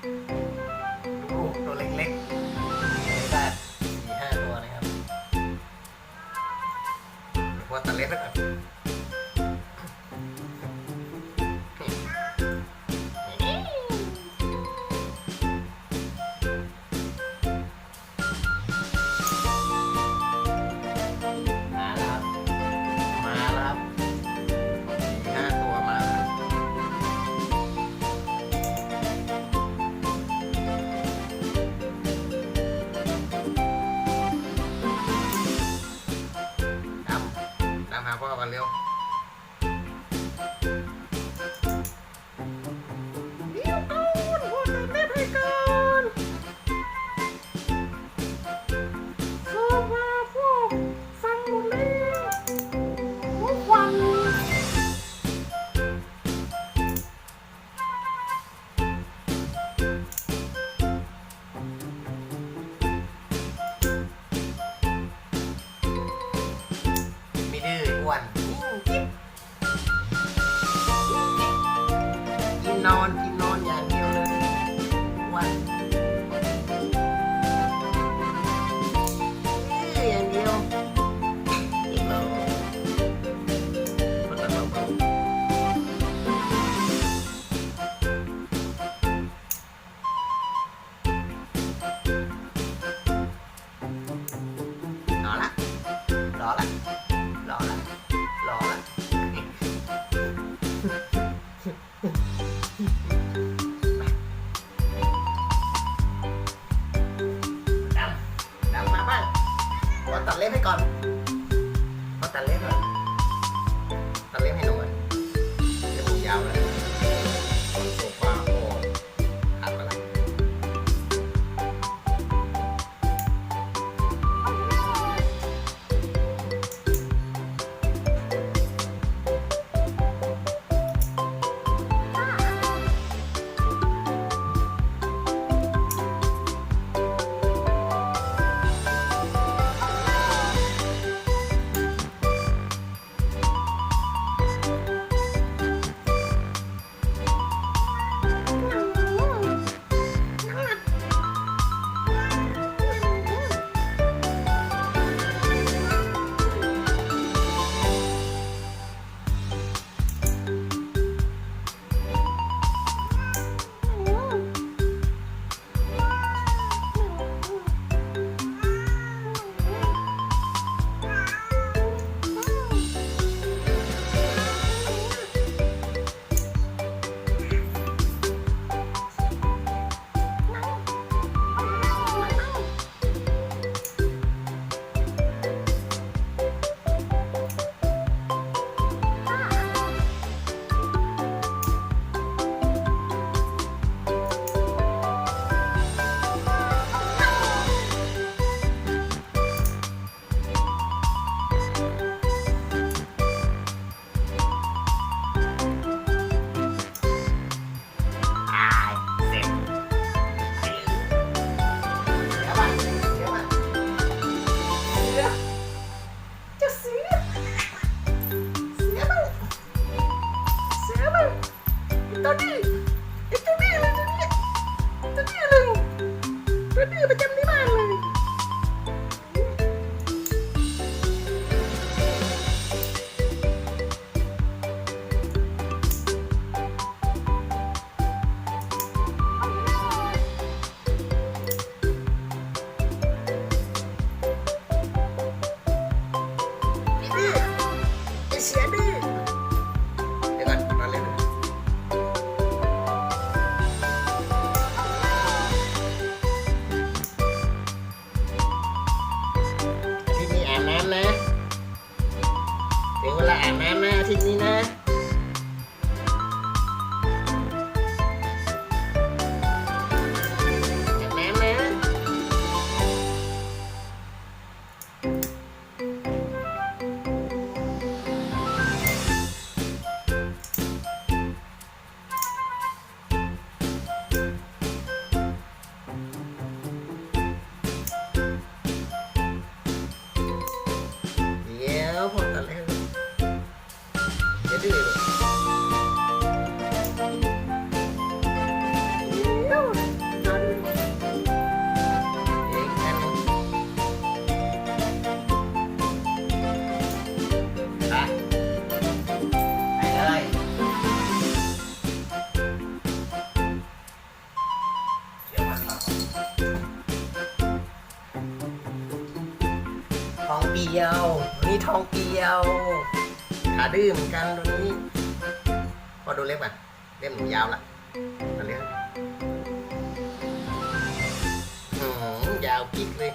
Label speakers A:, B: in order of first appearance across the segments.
A: ดูตัวเล็กๆได้4-5 ตัวนะครับพอตัดเล็บไปก่อนหาพ่อกันเร็วเดี๋ยวก่อนพ่อตัดเล็บให้ก่อนพ่อมาพ่อฟังหมดแล้วทุกวันไม่ดื้ออ้วนกินนอนอย่างเดียวเลยวันอย่างเดียวกินนอนคนละเบาๆรอละรอละรอละรอละดำมาบ้างขอตัดเล็บให้ก่อนขอตัดเล็บก่อนตัดเล็บให้หนูก่อนจมูกยาวเลยโซฟาโอ้ขาดไปละตัวนี้เลยตัวนี้เลยประจำที่บ้านเลยเสียดื้อเดี๋ยวก่อนมาเล่น ยวนี่ทองเปียวขาดื้อเหมือนกันตัวนี้พอดูเล็บอ่ะเล็บหนูยาวละตัวเล็บยาวกิ๊กเลย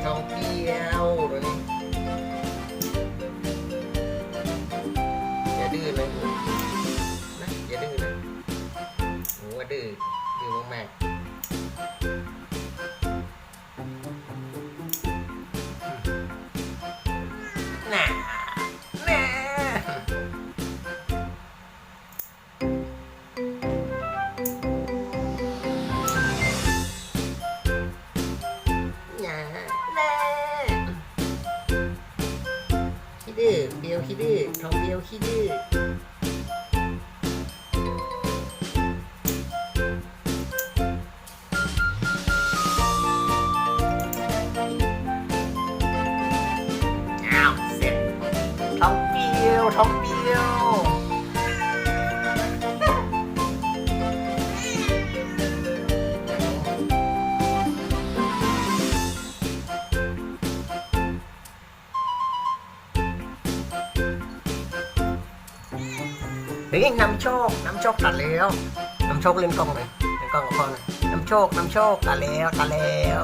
A: ทองเปียวตัวนี้อย่าดื้อเลยนะอย่าดื้อเลยหนูว่าดื้อมากๆน่ะขี้ดื้อเบียวขี้ดื้อทองเบียวขี้ดื้ออ้าวเสร็จทองเบียวเฮ้ยนำโชคตัดแล้วนำโชคเล่นกล้องเลยเล่นกล้องกับพ่อเลยนำโชคตัดแล้ว